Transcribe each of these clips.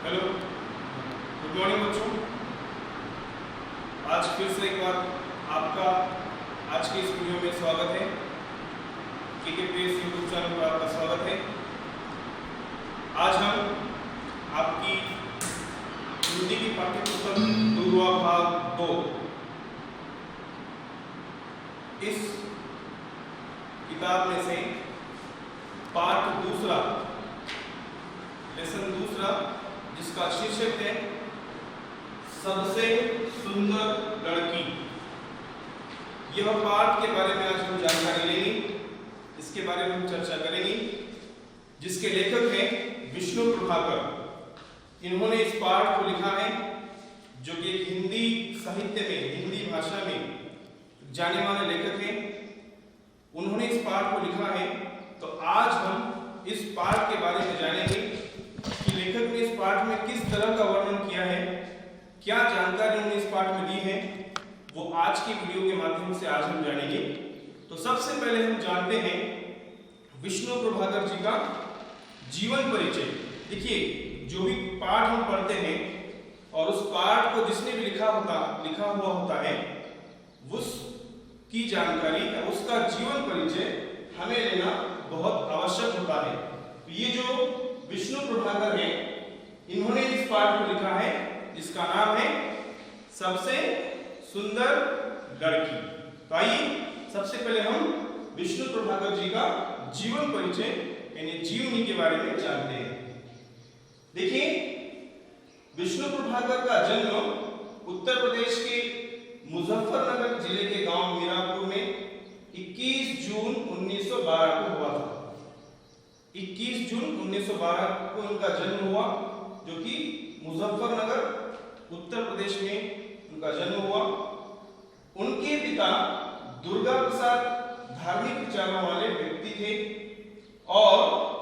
Hello, good morning बच्चों। आज फिर से एक बार आपका आज के इस वीडियो में स्वागत है। केकेपीएस यूट्यूब चैनल पर आपका स्वागत है। आज हम आपकी हिंदी की पाठ्यपुस्तक दूरवा भाग 2 इस किताब में से पाठ दूसरा, लेसन दूसरा, जिसका शीर्षक है सबसे सुंदर लड़की, यह पाठ के बारे में आज हम जानकारी लेंगे। इसके बारे में हम चर्चा करेंगे, जिसके लेखक हैं विष्णु प्रभाकर। इन्होंने इस पाठ को लिखा है, जो कि एक हिंदी साहित्य में, हिंदी भाषा में जाने माने लेखक हैं। उन्होंने इस पाठ को लिखा है। तो आज हम इस पाठ के बारे में जानेंगे कि लेखक ने इस पाठ में किस तरह का वर्णन किया है, क्या जानकारी उन्होंने इस पाठ में दी है, वो आज की वीडियो के माध्यम से आज हम जानेंगे। तो सबसे पहले हम जानते हैं विष्णु प्रभाकर जी का जीवन परिचय। देखिए, जो भी पाठ हम पढ़ते हैं और उस पाठ को जिसने भी लिखा हुआ होता है, उसकी जानकारी या उसका जीवन परिचय हमें लेना बहुत आवश्यक होता है। तो ये जो विष्णु प्रभाकर है, इन्होंने इस पाठ को लिखा है, जिसका नाम है सबसे सुंदर लड़की। तो आइए सबसे पहले हम विष्णु प्रभाकर जी का जीवन परिचय यानी जीवनी के बारे में जानते हैं। देखिए, विष्णु प्रभाकर का जन्म उत्तर प्रदेश के मुजफ्फरनगर जिले के गांव मीरापुर में 21 जून 1912 को हुआ था। 21 जून 1912 को इनका जन्म हुआ, जो कि मुजफ्फरनगर उत्तर प्रदेश में उनका जन्म हुआ। उनके पिता दुर्गा प्रसाद धार्मिक विचारों वाले व्यक्ति थे और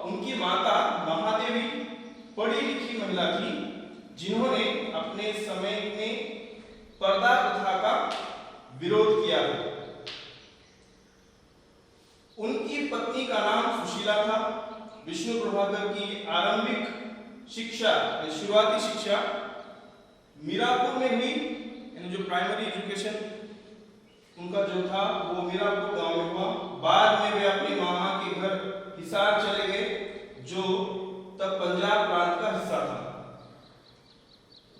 उनकी माता महादेवी पढ़ी लिखी महिला थी, जिन्होंने अपने समय में पर्दा प्रथा का विरोध किया। उनकी पत्नी का नाम सुशीला था। विष्णु प्रभाकर की आरंभिक शिक्षा, शुरुआती शिक्षा मीरापुर में हुई, यानी जो प्राइमरी एजुकेशन उनका जो था वो मीरापुर गांव में हुआ। बाद में वे अपने मामा के घर हिसार चले गए, जो तब पंजाब प्रांत का हिस्सा था।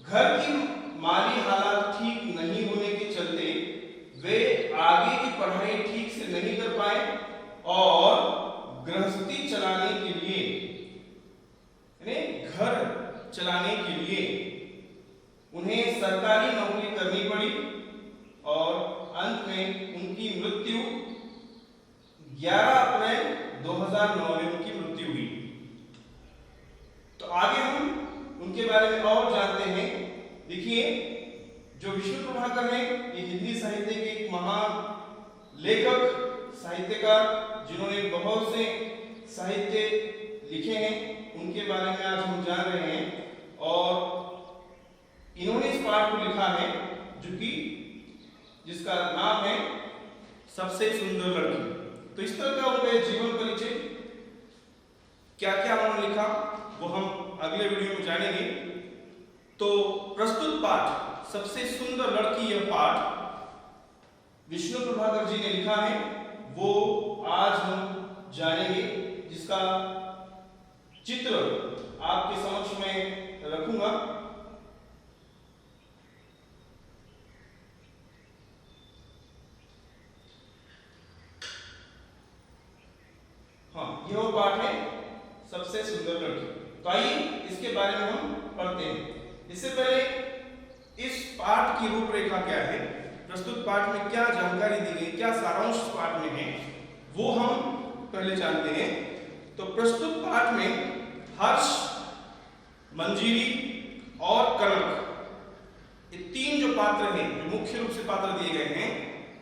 घर की माली हालात ठीक नहीं होने के चलते वे आगे की पढ़ाई ठीक से नहीं कर पाए और गृहस्थी चलाने के लिए, यानी घर चलाने के लिए उन्हें सरकारी नौकरी करनी पड़ी और अंत में उनकी मृत्यु 11 अप्रैल 2009 में उनकी मृत्यु हुई। तो आगे हम उनके बारे में और जानते हैं। देखिए, जो विष्णु प्रभाकर हैं, ये हिंदी साहित्य के एक महान लेखक, साहित्यकार, जिन्होंने बहुत से साहित्य लिखे हैं, उनके बारे में आज हम जान रहे हैं। और इन्होंने इस पाठ को लिखा है, जो कि जिसका नाम है सबसे सुंदर लड़की। तो इस तरह का उनका जीवन परिचय, क्या क्या उन्होंने लिखा, वो हम अगले वीडियो में जानेंगे। तो प्रस्तुत पाठ सबसे सुंदर लड़की, यह पाठ विष्णु प्रभाकर जी ने लिखा है, वो आज हम जानेंगे, जिसका चित्र आपके समक्ष में रखूंगा। हाँ, यह वो पाठ है सबसे सुंदर लड़की। तो आइए इसके बारे में हम पढ़ते हैं। इससे पहले इस पाठ की रूपरेखा क्या है, प्रस्तुत पाठ में क्या जानकारी दी गई, क्या सारांश पाठ में है, वो हम पहले जानते हैं। तो प्रस्तुत पाठ में हर्ष, मंजीरी और कनक, ये तीन जो पात्र हैं, जो मुख्य रूप से पात्र दिए गए हैं,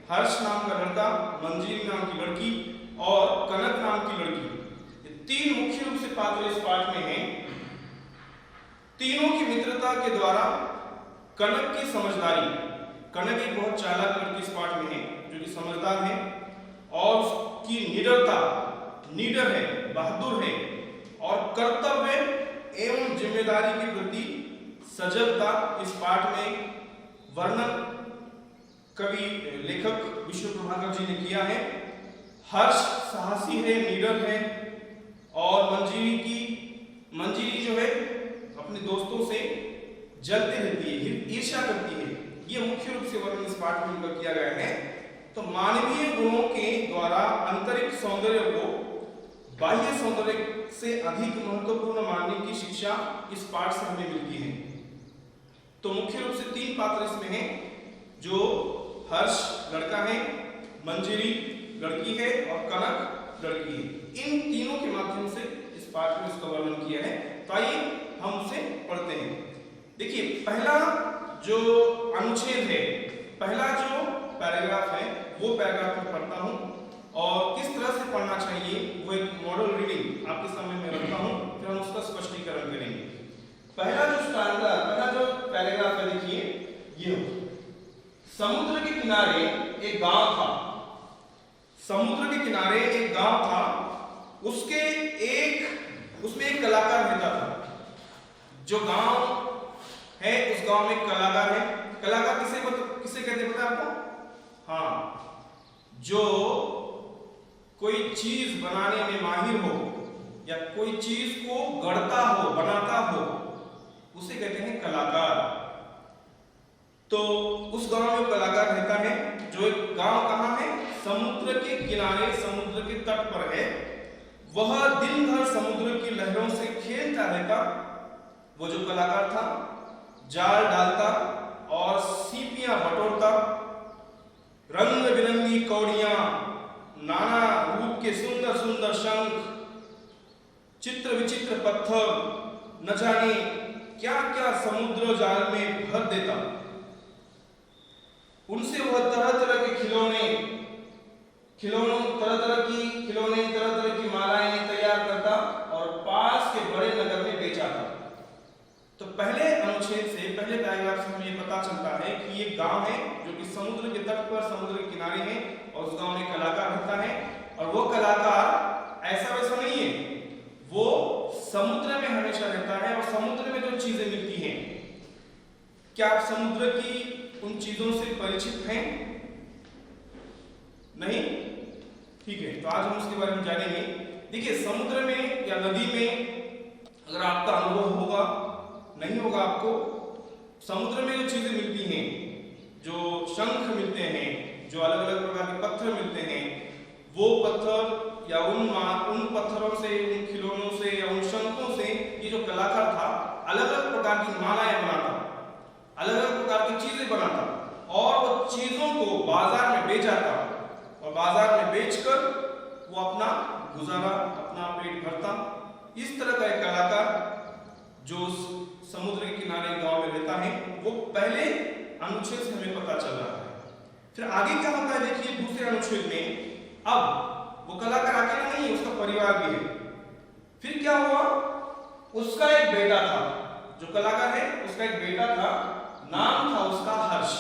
हर्ष नाम का लड़का, मंजीरी नाम की लड़की और कनक नाम की लड़की, ये तीन मुख्य रूप से पात्र इस पाठ में हैं। तीनों की मित्रता के द्वारा कनक की समझदारी, कनक एक बहुत चालाक लड़की इस पाठ में है, जो कि समझदार है, और उसकी निडरता, निडर है, बहादुर है और कर्तव्य एवं एवं जिम्मेदारी के प्रति सजगता इस पाठ में वर्णन कवि लेखक विष्णु प्रभाकर जी ने किया है। हर्ष साहसी है, निडर है और मंजीरी जो है अपने दोस्तों से जलती रहती है, ईर्ष्या करती है। ये मुख्य रूप से वर्णन इस पाठ में उनका किया गया है। तो मानवीय गुणों के द्वारा आंतरिक सौंदर्य को बाह्य सौंदर्य से अधिक महत्वपूर्ण मानने की शिक्षा इस पाठ से हमें मिलती है। तो मुख्य रूप से 3 पात्र इसमें हैं, जो हर्ष लड़का है, मंजरी लड़की है और कनक लड़की है। इन तीनों के माध्यम से इस पाठ में इसका वर्णन किया है। तो आइए हम उसे पढ़ते हैं। देखिए, पहला जो अनुच्छेद है, पहला जो पैराग्राफ है, वो पैराग्राफ में पढ़ता हूं और किस तरह से पढ़ना चाहिए वो एक मॉडल रीडिंग आपके सामने मैं रखता हूं, फिर हम उसका स्पष्टीकरण करेंगे। पहला जो पैराग्राफ है, देखिए ये समुद्र के किनारे एक गांव था। समुद्र के किनारे एक गांव था, उसमें एक कलाकार रहता था। जो गांव है उस गांव में एक कलाकार है। कलाकार किसे कहते हैं पता है आपको? हाँ, जो कोई चीज बनाने में माहिर हो या कोई चीज को गढ़ता हो, बनाता हो, उसे कहते हैं कलाकार। तो उस गांव में कलाकार रहता है। जो एक गांव कहाँ है? समुद्र के किनारे, समुद्र के तट पर है। वह दिन भर समुद्र की लहरों से खेलता रहता। वो जो कलाकार था जाल डालता और सीपियां बटोरता। रंग बिरंगी कौड़ियां, नाना रूप के सुंदर सुंदर शंख, चित्र विचित्र पत्थर, न जाने क्या क्या समुद्र जाल में भर देता। उनसे वह तरह तरह के तरह तरह की मालाएं तैयार करता और पास के बड़े नगर में बेचा था। तो पहले अनुच्छेद से, पहले पैराग्राफ से हमें पता चलता है कि ये गांव है जो कि समुद्र के तट पर, समुद्र के किनारे है और उस गांव में कलाकार रहता है। और वो कलाकार ऐसा वैसा नहीं है, वो समुद्र में हमेशा रहता है और समुद्र में जो चीजें मिलती हैं, क्या आप समुद्र की उन चीजों से परिचित हैं? नहीं? ठीक है, तो आज हम उसके बारे में जानेंगे। देखिए, समुद्र में या नदी में अगर आपका अनुभव होगा, नहीं होगा आपको, समुद्र में जो चीजें मिलती हैं, जो शंख मिलते हैं, जो अलग अलग प्रकार के पत्थर मिलते हैं, वो पत्थर या उन पत्थरों से, उन खिलौनों से या उन शंखों से ये जो कलाकार था अलग अलग प्रकार की मालाएं बनाता, अलग अलग प्रकार की चीजें बनाता और वो चीजों को बाजार में बेच जाता और बाजार में बेचकर वो अपना गुजारा, अपना पेट भरता। इस तरह का एक कलाकार जो समुद्र के किनारे गांव में रहता है, वो पहले अनुच्छेद से हमें पता चल रहा है। फिर आगे क्या होता है, देखिए दूसरे अनुच्छेद में। अब वो कलाकार अकेला नहीं, उसका परिवार भी है। फिर क्या हुआ, उसका एक बेटा था। जो कलाकार है उसका एक बेटा था, नाम था उसका हर्ष।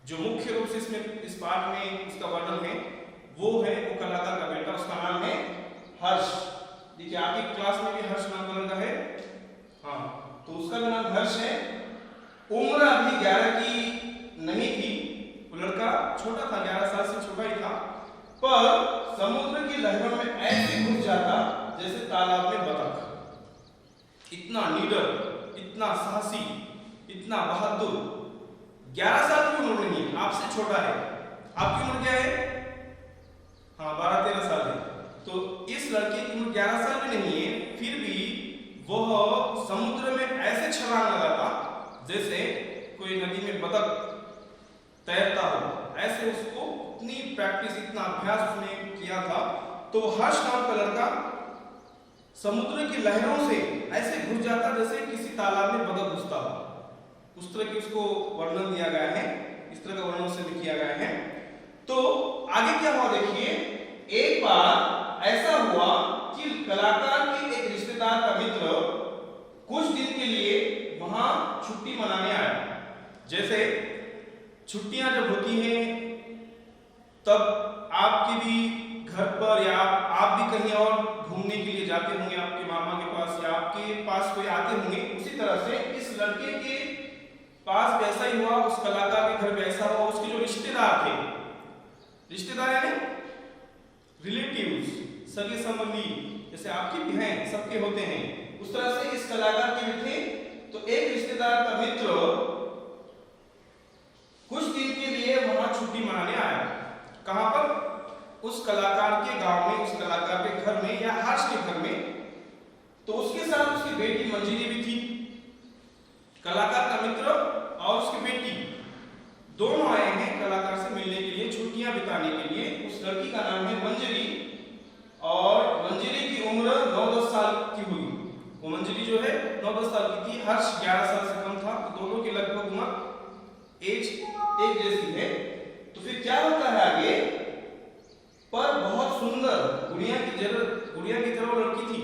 जो मुख्य रूप से इसमें इस पाठ में उसका वर्णन है, वो है वो कलाकार का बेटा, उसका नाम है हर्ष। देखिए, आपकी क्लास में भी हर्ष नाम का लड़का है। हाँ, तो उसका भी नाम हर्ष है। उम्र अभी 11 की नहीं थी, वो लड़का छोटा था, 11 साल से छोटा ही था। पर समुद्र की लहरों में ऐसे घुस जाता जैसे तालाब में बतख। इतना निडर, इतना साहसी, इतना बहादुर। 11 साल की उम्र नहीं है, आपसे छोटा है। आपकी उम्र क्या है? हाँ, 12-13 साल है। तो इस लड़के की उम्र 11 साल भी नहीं है, फिर भी वह समुद्र में ऐसे छलांग लगाता जैसे कोई नदी में बतख तैरता हो। ऐसे उसको इतनी प्रैक्टिस, इतना अभ्यास उसने किया था। तो हर्ष नाम का लड़का समुद्र की लहरों से ऐसे घुस जाता जैसे किसी तालाब में बतख घुसता हो। उस तरह की उसको वर्णन दिया गया है, इस तरह का वर्णन से किया गया है। तो आगे क्या हुआ, देखिए, एक बार ऐसा हुआ कि कलाकार के एक रिश्तेदार का मित्र कुछ दिन के लिए वहां छुट्टी मनाने आया। जैसे छुट्टियां जब होती हैं तब आपके भी घर पर या आप भी कहीं और घूमने के लिए जाते होंगे, आपके मामा के पास या आपके पास कोई आते होंगे, उसी तरह से इस लड़के के पास भी ऐसा ही हुआ, उस कलाकार के घर भी ऐसा हुआ। उसके जो रिश्तेदार थे, रिश्तेदार यानी रिलेटिव्स, सगे संबंधी, जैसे आपके भी हैं, सबके होते हैं, उस तरह से इस कलाकार के भी थे। तो एक रिश्तेदार का मित्र कुछ दिन के लिए वहां छुट्टी मनाने आया। कहां पर? उस कलाकार के गांव में, उस कलाकार के घर में या हर्ष के घर में। तो उसके साथ उसकी बेटी मंजिली भी थी। कलाकार का मित्र और उसकी बेटी दोनों आए हैं कलाकार से मिलने के लिए, छुट्टियां बिताने के लिए। उस लड़की का नाम है मंजिली और मंजिली की उम्र 9-10 साल की हुई। वो मंजिली जो है 9-10 साल की थी, हर्ष 11 साल से कम था। दोनों की लगभग उम्र एज एक जैसी है। तो फिर क्या होता है आगे? पर बहुत सुंदर गुड़िया की तरह लड़की थी,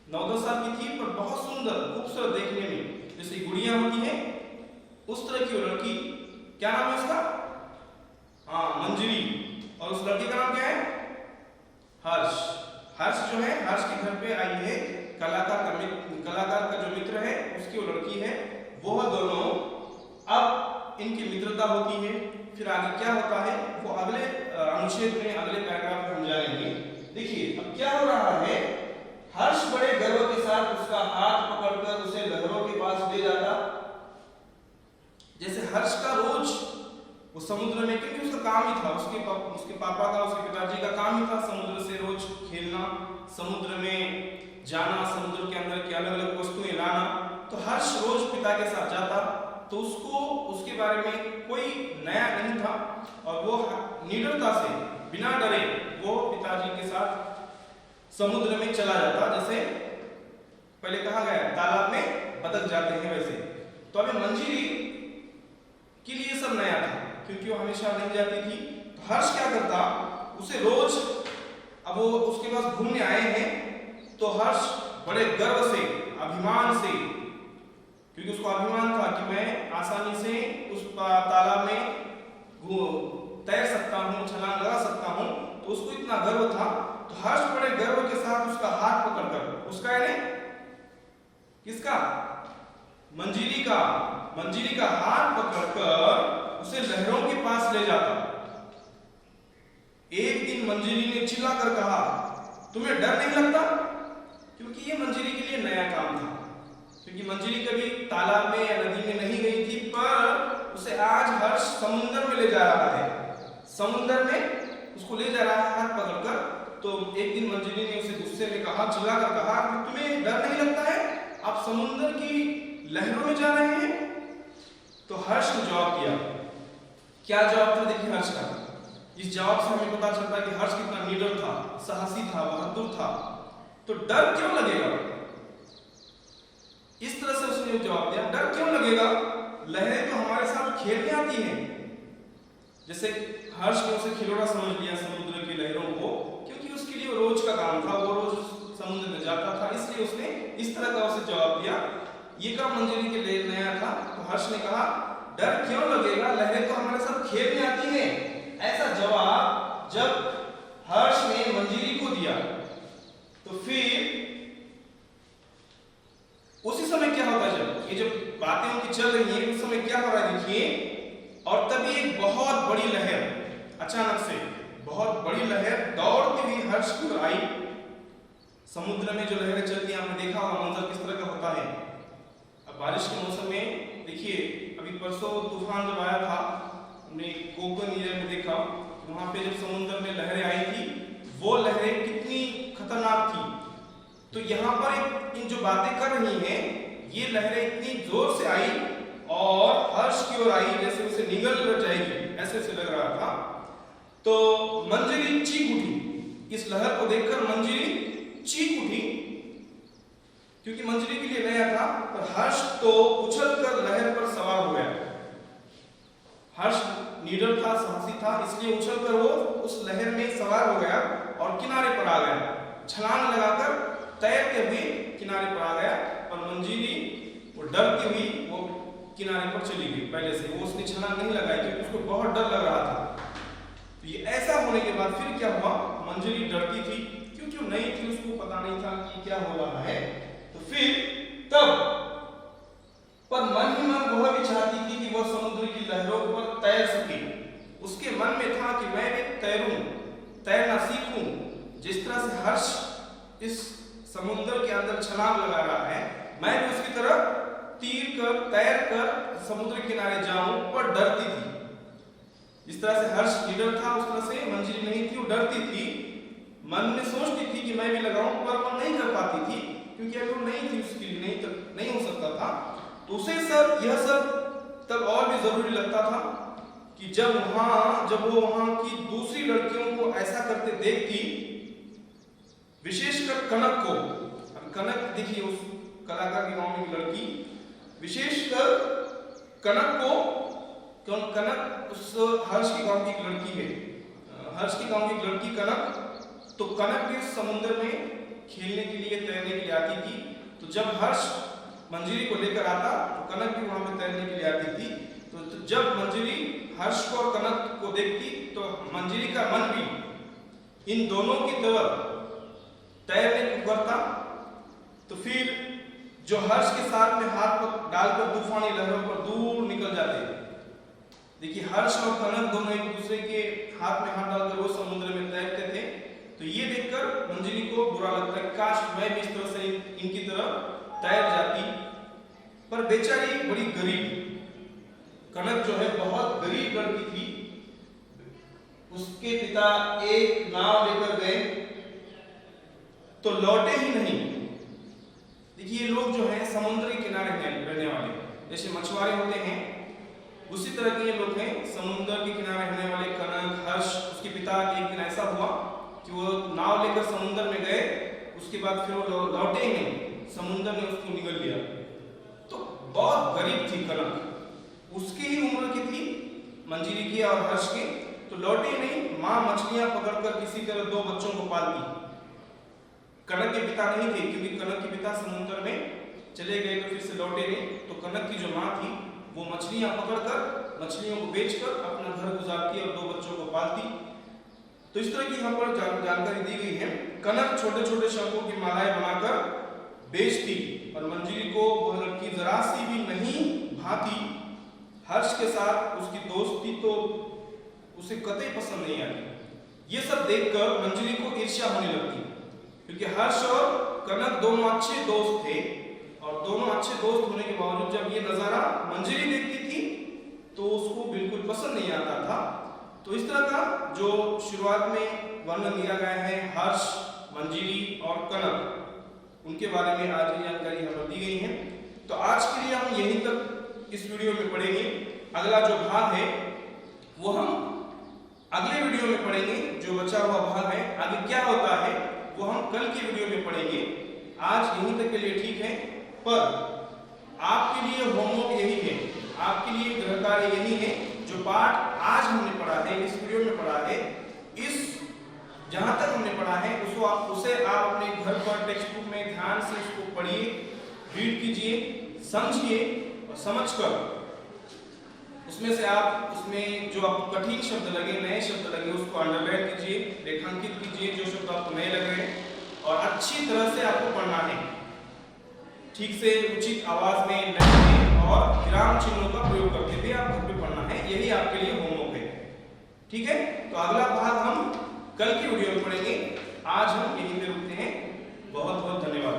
9-10 साल की थी, पर बहुत सुंदर, खूबसूरत देखने में, जैसे गुड़िया होती है उस तरह की वो लड़की। क्या नाम है उसका? हाँ, मंजिली। और उस लड़की का नाम क्या है? हर्ष। हर्ष जो है, हर्ष के घर पे आई है कलाकार का जो मित्र है उसकी वो लड़की है। वो दोनों, अब इनकी मित्रता होती है। फिर आगे क्या होता है वो अगले अनुच्छेद में, अगले पैराग्राफ में हम जानेंगे। देखिए अब क्या हो रहा है। हर्ष बड़े गर्व के साथ उसका हाथ पकड़कर उसे लहरों के पास ले जाता। जैसे हर्ष का रोज वो समुद्र में, क्योंकि उसका काम ही था, उसके पापा का, उसके पिताजी का काम ही था समुद्र से रोज खेलना, समुद्र में जाना, समुद्र के अंदर की अलग अलग वस्तुएं लाना। तो हर्ष रोज पिता के साथ जाता। तो उसको उसके बारे में कोई नया नहीं था और वो निडरता से, बिना डरे वो पिताजी के साथ समुद्र में चला जाता। जैसे पहले कहा गया तालाब में बतख जाते हैं वैसे। तो अभी मंजिली के लिए सब नया था क्योंकि वो हमेशा नहीं जाती थी। तो हर्ष क्या करता, उसे रोज, अब वो उसके पास घूमने आए हैं तो हर्ष बड़े गर्व से, अभिमान से, क्योंकि उसको अभिमान था कि मैं आसानी से उस तालाब में तैर सकता हूँ, छलांग लगा सकता हूँ। तो उसको इतना गर्व था। तो हर्ष बड़े गर्व के साथ उसका हाथ पकड़कर, उसका यानी किसका? मंजिली का हाथ पकड़कर उसे लहरों के पास ले जाता। एक दिन मंजिली ने चिल्लाकर कहा, तुम्हें डर नहीं लगता? क्योंकि ये मंजिली के लिए नया काम था, क्योंकि मंजिली कभी तालाब में या नदी में नहीं गई थी। पर उसे आज हर्ष समुद्र में ले जा रहा है, समुद्र में उसको ले जा रहा है हाथ पकड़कर। तो एक दिन मंजिली ने उसे गुस्से में कहा, चिल्लाकर कहा, तुम्हें डर नहीं लगता है? आप समुद्र की लहरों में जा रहे हैं? तो हर्ष ने जवाब दिया। क्या जवाब था? देखिए हर्ष का, इस जवाब से हमें पता चलता है कि हर्ष कितना निडर था, साहसी था, बहादुर था। तो डर क्यों लगेगा? इस तरह से उसने जवाब दिया, डर क्यों लगेगा? लहरें तो हमारे साथ खेलने आती हैं। जैसे हर्ष ने उसे खिलौना समझ लिया समुद्र की लहरों को, क्योंकि उसके लिए रोज का काम था, वो रोज समुद्र में जाता था, इसलिए उसने इस तरह का उसे जवाब दिया। ये काम मंजिली के लिए नया था। तो हर्ष ने कहा, डर क्यों लगेगा? लहरें तो हमारे साथ खेलने आती हैं। ऐसा जवाब जब हर्ष ने मंजिली को दिया तो फिर उसी समय क्या होता है, जब ये जो बातें उनकी चल रही हैं उस समय क्या हो रहा है देखिए। और तभी एक बहुत बड़ी लहर, अचानक से बहुत बड़ी लहर दौड़ती हुई हर्ष की ओर आई। समुद्र में जो लहरें चलती हैं, आपने देखा होगा मंजर किस तरह का होता है। अब बारिश के मौसम में देखिए, अभी परसों तूफान जब आया था, हमने कोकन एरिया में देखा, वहां पे जब समुद्र में लहरें आई थी, वो लहरें कितनी खतरनाक थी। तो यहाँ पर इन जो बातें कर रही हैं, ये लहरें इतनी जोर से आई और हर्ष की ओर आई जैसे उसे निगल जाएगी, ऐसे से लग रहा था। तो मंजिली चीख उठी। इस लहर को देखकर मंजिली चीख उठी, क्योंकि मंजिली के लिए नया था। पर हर्ष तो उछलकर लहर पर सवार हो गया। हर्ष निडर था, साहसी था, इसलिए उछलकर वो उस लहर में सवार हो गया और किनारे पर आ गया। छलांग लगाकर तैरते हुए किनारे पर आ गया। पर मंजिली वो डरती हुई वो किनारे पर चली गई। पहले से वो उसने छलांग नहीं लगाई क्योंकि उसको बहुत डर लग रहा था। तो ये ऐसा होने के बाद फिर क्या हुआ, मंजिली डरती थी क्योंकि वो नई थी, उसको पता नहीं था कि क्या हो रहा है। तो फिर तब पर मन ही मन वह भी चाहती थी कि वह समुद्र की लहरों पर तैर सके। उसके मन में था कि मैं भी तैरूं, तैरना सीखूं। जिस तरह से हर्ष इस समुद्र के अंदर छलांग लगा रहा है, मैं भी उसकी तरह तैर कर समुद्र किनारे जाऊं, पर डरती थी। जिस तरह से हर्ष निडर था, उस तरह से मंजिली नहीं थी, वो डरती थी। मन में सोचती थी कि मैं भी लगाऊं, पर वो नहीं कर पाती थी क्योंकि अगर वो नहीं थी उसके लिए नहीं हो सकता था। तो उसे यह सब तब और भी जरूरी लगता था कि जब वो वहां की दूसरी लड़कियों को ऐसा करते देखती, विशेषकर कनक को। अब कनक देखिए, उस कलाकार के गांव में लड़की, विशेषकर कनक उस हर्ष के गांव की एक लड़की है, हर्ष के गांव की एक लड़की कनक। तो कनक भी समुद्र में खेलने के लिए, तैरने के लिए आती थी। तो जब हर्ष मंजिली को लेकर आता तो कनक भी वहां पे तैरने के लिए आती थी। तो जब मंजिली हर्ष को और कनक को देखती तो मंजिली का मन भी इन दोनों की तरह तैरने को करता। तो फिर जो हर्ष के साथ में हाथ डालकर तूफानी लहरों पर दूर निकल जाते। देखिए, हर्ष और कनक दोनों एक दूसरे के हाथ में हाथ डालकर वो समुद्र में तैरते थे। तो ये देखकर मंजिली को बुरा लगता है, काश मैं भी इस तरह से इनकी तरह तैर जाती। पर बेचारी बड़ी गरीब कनक जो है, बहुत गरीब लड़की थी। उसके पिता एक नाव लेकर गए तो लौटे ही नहीं। देखिए, लोग जो है समुद्र के किनारे रहने वाले, जैसे मछुआरे होते हैं, उसी तरह के लोग हैं। समुद्र के किनारे रहने वाले कनक, हर्ष, उसके पिता के एक दिन ऐसा हुआ कि वो नाव लेकर समुद्र में गए, उसके बाद फिर वो लौटे ही नहीं, समुद्र ने उसको निगल लिया। तो बहुत गरीब थी कनक, उसकी ही उम्र की थी मंजिली की और हर्ष की। तो लौटे ही नहीं। माँ मछलियां पकड़कर किसी तरह 2 बच्चों को पालती। कनक के पिता नहीं थे, क्योंकि कनक के पिता समुद्र में चले गए तो फिर से लौटे नहीं। तो कनक की जो माँ थी, वो मछलियां पकड़कर, मछलियों को बेचकर अपना घर गुजारती और 2 बच्चों को पालती। तो इस तरह की यहाँ पर जानकारी दी गई है। कनक छोटे छोटे शंखों की मालाएं बनाकर बेचती और मंजिली को वह लड़की जरा सी भी नहीं भाती। हर्ष के साथ उसकी दोस्ती तो उसे कतई पसंद नहीं आती। ये सब देखकर मंजिली को ईर्ष्या होने लगती, क्योंकि हर्ष और कनक दोनों अच्छे दोस्त थे। और दोनों अच्छे दोस्त होने के बावजूद जब ये नजारा मंजिली देखती थी तो उसको बिल्कुल पसंद नहीं आता था। तो इस तरह का जो शुरुआत में वर्णन दिया गया है हर्ष, मंजिली और कनक, उनके बारे में आज की जानकारी हमें दी गई है। तो आज के लिए हम यहीं तक इस वीडियो में पढ़ेंगे। अगला जो भाग है वो हम अगले वीडियो में पढ़ेंगे। जो बचा हुआ भाग है, आगे क्या होता है, वो हम कल की वीडियो में पढ़ेंगे। आज यहीं तक के लिए ठीक है, पर आपके लिए होमवर्क यही है, आपके लिए गृह कार्य यही है। जो पाठ आज हमने पढ़ा है, इस वीडियो में पढ़ा है, जहां तक हमने पढ़ा है उसे आप अपने घर पर टेक्स्ट बुक में ध्यान से उसको पढ़िए, रीड कीजिए, समझिए और समझकर उसमें से आप उसमें जो आपको कठिन शब्द लगे, नए शब्द लगे, उसको अंडरलाइन कीजिए, रेखांकित कीजिए जो शब्द आपको नए लग रहे हैं, और अच्छी तरह से आपको पढ़ना है। ठीक से उचित आवाज में, लय में और विराम चिन्हों का प्रयोग करते हुए आप घर पे पढ़ना है। यही आपके लिए होमवर्क है। ठीक है, तो अगला भाग हम कल की वीडियो में पढ़ेंगे। आज हम यहीं पे रुकते हैं। बहुत बहुत धन्यवाद।